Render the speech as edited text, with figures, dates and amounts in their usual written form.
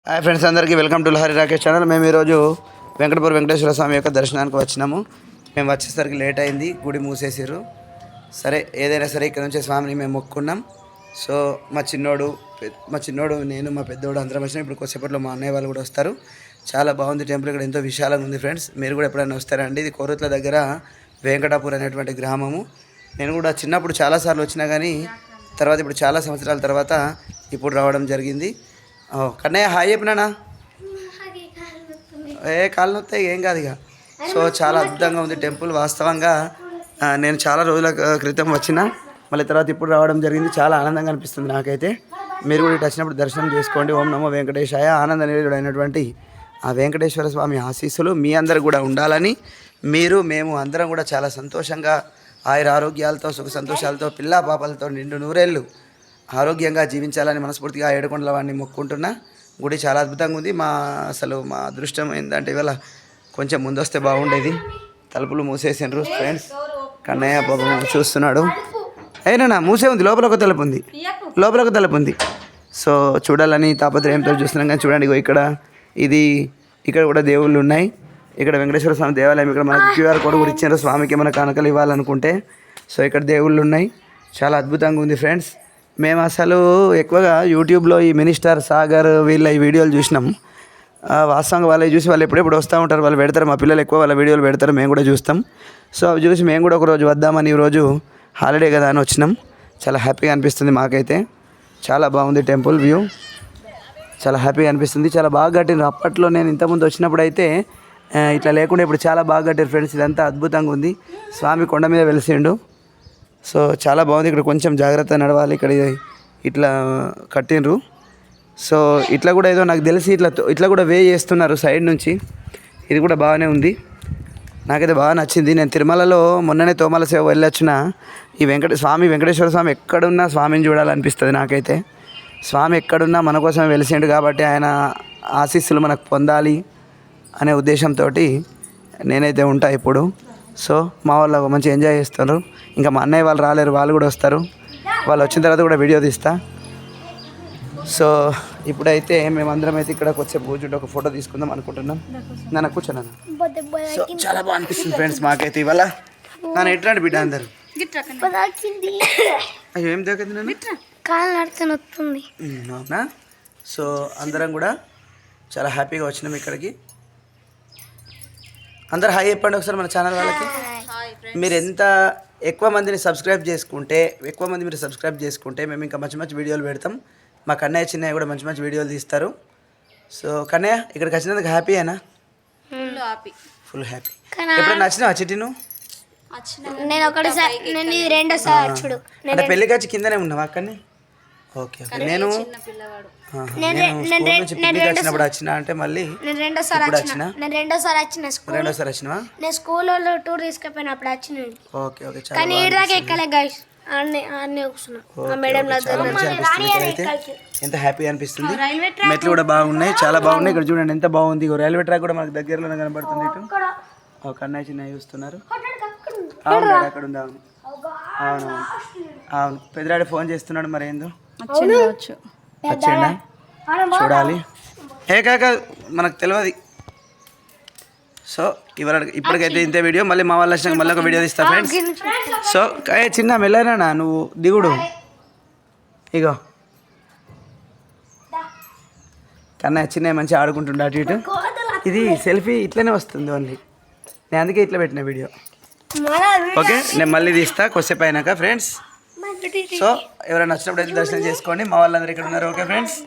Hi friends, అందరికీ welcome to Lahari Rakesh channel. మేము ఈరోజు వెంకటపురం వెంకటేశ్వర స్వామి యొక్క దర్శనానికి వచ్చినాము. మేము వచ్చేసరికి లేట్ అయింది, గుడి మూసేసారు. సరే ఏదైనా సరే ఇక్కడ నుంచి స్వామిని మేము మొక్కుకున్నాం. సో మా చిన్నోడు నేను మా పెద్దోడు అందరం వచ్చినాం. ఇప్పుడు కొద్దిసేపట్లో మా అన్నయ్య వాళ్ళు కూడా వస్తారు. చాలా బాగుంది టెంపుల్, ఇక్కడ ఎంతో విశాలంగా ఉంది ఫ్రెండ్స్. మీరు కూడా ఎప్పుడైనా వస్తారండి. ఇది కోరుట్ల దగ్గర వెంకటాపూర్ అనేటువంటి గ్రామము. నేను కూడా చిన్నప్పుడు చాలాసార్లు వచ్చినా కానీ తర్వాత ఇప్పుడు చాలా సంవత్సరాల తర్వాత ఇప్పుడు రావడం జరిగింది. కన్నయ్య హాయ్ చెప్పినానా? కాళ్ళు నొత్తాయి, ఏం కాదు ఇక. సో చాలా అద్భుతంగా ఉంది టెంపుల్. వాస్తవంగా నేను చాలా రోజుల క్రితం వచ్చిన, మళ్ళీ తర్వాత ఇప్పుడు రావడం జరిగింది. చాలా ఆనందంగా అనిపిస్తుంది నాకైతే. మీరు కూడా ఇటు వచ్చినప్పుడు దర్శనం చేసుకోండి. ఓం నమో వెంకటేశాయ. ఆనంద నిలయుడైనటువంటి ఆ వెంకటేశ్వర స్వామి ఆశీస్సులు మీ అందరు కూడా ఉండాలని, మేము అందరం కూడా చాలా సంతోషంగా ఆయుర ఆరోగ్యాలతో సుఖ సంతోషాలతో పిల్లా పాపలతో నిండు నూరేళ్ళు ఆరోగ్యంగా జీవించాలని మనస్ఫూర్తిగా ఏడుకొండల వాడిని మొక్కుంటున్నా. గుడి చాలా అద్భుతంగా ఉంది. మా అదృష్టం ఏంటంటే ఇవాళ కొంచెం ముందొస్తే బాగుండేది. తలుపులు మూసేసిండ్రు ఫ్రెండ్స్. కన్నయ్య పాపం చూస్తున్నాడు. అయినా మూసే ఉంది, లోపల ఒక తలుపు ఉంది. సో చూడాలని తాపత్రయంతో చూస్తున్నాం. కానీ చూడండి, ఇక్కడ కూడా దేవుళ్ళు ఉన్నాయి. ఇక్కడ వెంకటేశ్వర స్వామి దేవాలయం. ఇక్కడ మనకు QR కోడ్ కూడా ఇచ్చారు స్వామికి ఏమైనా కానుకలు ఇవ్వాలనుకుంటే. సో ఇక్కడ దేవుళ్ళు ఉన్నాయి. చాలా అద్భుతంగా ఉంది ఫ్రెండ్స్. మేము అసలు ఎక్కువగా యూట్యూబ్లో ఈ మినిస్టర్ సాగర్ వీళ్ళ ఈ వీడియోలు చూసినాం. వాస్తవంగా వాళ్ళు చూసి వాళ్ళు ఎప్పుడెప్పుడు వస్తూ ఉంటారు, వాళ్ళు పెడతారు. మా పిల్లలు ఎక్కువ వాళ్ళ వీడియోలు పెడతారు, మేము కూడా చూస్తాం. సో అవి చూసి మేము కూడా ఒకరోజు వద్దామని ఈరోజు హాలిడే కదా అని వచ్చినాం. చాలా హ్యాపీగా అనిపిస్తుంది మాకైతే. చాలా బాగుంది టెంపుల్ వ్యూ, చాలా హ్యాపీగా అనిపిస్తుంది. చాలా బాగా కట్టినారు. అప్పట్లో నేను ఇంతకుముందు వచ్చినప్పుడు అయితే ఇట్లా లేకుండా ఇప్పుడు చాలా బాగా కట్టారు ఫ్రెండ్స్. ఇదంతా అద్భుతంగా ఉంది. స్వామి కొండ మీద వెలిసిండు. సో చాలా బాగుంది. ఇక్కడ కొంచెం జాగ్రత్తగా నడవాలి. ఇక్కడ ఇట్లా కట్టిండ్రు. సో ఇట్లా కూడా ఏదో నాకు తెలిసి ఇట్లా కూడా వే చేస్తున్నారు సైడ్ నుంచి. ఇది కూడా బాగానే ఉంది, నాకైతే బాగా నచ్చింది. నేను తిరుమలలో మొన్ననే తోమాల సేవ వెళ్ళొచ్చిన. ఈ వెంకటేశ్వర స్వామి ఎక్కడున్నా స్వామిని చూడాలనిపిస్తుంది నాకైతే. స్వామి ఎక్కడున్నా మన కోసం వెలిసిండు కాబట్టి ఆయన ఆశీస్సులు మనకు పొందాలి అనే ఉద్దేశంతో నేనైతే ఉంటా ఇప్పుడు. సో మా వాళ్ళు మంచిగా ఎంజాయ్ చేస్తారు. ఇంకా మా అన్నయ్య వాళ్ళు రాలేరు, వాళ్ళు కూడా వస్తారు. వాళ్ళు వచ్చిన తర్వాత కూడా వీడియో తీస్తా. సో ఇప్పుడైతే మేమందరం అయితే ఇక్కడ కొద్దిసేపు కూర్చుంటే ఒక ఫోటో తీసుకుందాం అనుకుంటున్నాం. నన్ను కూర్చోన్నాను. సో చాలా బాగా అనిపిస్తుంది ఫ్రెండ్స్ మాకైతే ఇవాళ. నన్ను ఎట్లాంటి బిడ్డ అందరు అయ్యో ఏం దగ్గర అవునా? సో అందరం కూడా చాలా హ్యాపీగా వచ్చినాం ఇక్కడికి. అందరు హాయ్ చెప్పండి ఒకసారి మన ఛానల్ వాళ్ళకి. మీరు ఎంత ఎక్కువ మందిని సబ్స్క్రైబ్ చేసుకుంటే మేము ఇంకా మంచి మంచి వీడియోలు పెడతాం. మా కన్నయ్య చిన్నయ్య కూడా మంచి మంచి వీడియోలు తీస్తారు. సో కన్నయ్య ఇక్కడికి వచ్చినందుకు హ్యాపీయేనా? Full happy. ఎప్పుడైనా నచ్చినావా చిట్టి నువ్వు? అంటే పెళ్ళికి వచ్చి కిందనే ఉన్నావా అక్కడనే? Okay okay. నేను వచ్చినప్పుడు వచ్చినా అంటే మళ్ళీ రెండోసారి వచ్చినా. నేను స్కూల్లో టూర్ తీసుకెళ్ళినప్పుడు వచ్చిన. Okay okay. కానీ ఎక్కలే గైస్, ఎంత హ్యాపీ అనిపిస్తుంది. మెట్లు కూడా బాగున్నాయి, చాలా బాగున్నాయి. ఇక్కడ చూడండి ఎంత బాగుంది. రైల్వే ట్రాక్ కూడా మనకు దగ్గరలోనే కనబడుతుంది. ఇటు కన్నయ్య చిన్నయ్య చూస్తున్నారు. అవును డాడీ అక్కడ ఉంది. అవును పెద్దరాడి ఫోన్ చేస్తున్నాడు. మరి ఏందో వచ్చేయండి చూడాలి. కాక మనకు తెలియదు. సో ఇప్పటికైతే ఇంతే వీడియో. మళ్ళీ మా వాళ్ళు వచ్చినాక మళ్ళీ ఒక వీడియో తీస్తా ఫ్రెండ్స్. సో చిన్న మెల్లనా నువ్వు దిగుడు. ఇగో కన్నా చిన్న మంచిగా ఆడుకుంటుండే అటు ఇటు. ఇది సెల్ఫీ ఇట్లనే వస్తుంది ఓన్లీ. నేను అందుకే ఇట్లా పెట్టిన వీడియో. ఓకే నేను మళ్ళీ తీస్తా కొద్దిసేపు అయినాక ఫ్రెండ్స్. సో ఎవరైనా నచ్చినప్పుడు అయితే దర్శనం చేసుకోండి. మా వాళ్ళందరూ ఇక్కడ ఉన్నారు. Okay friends.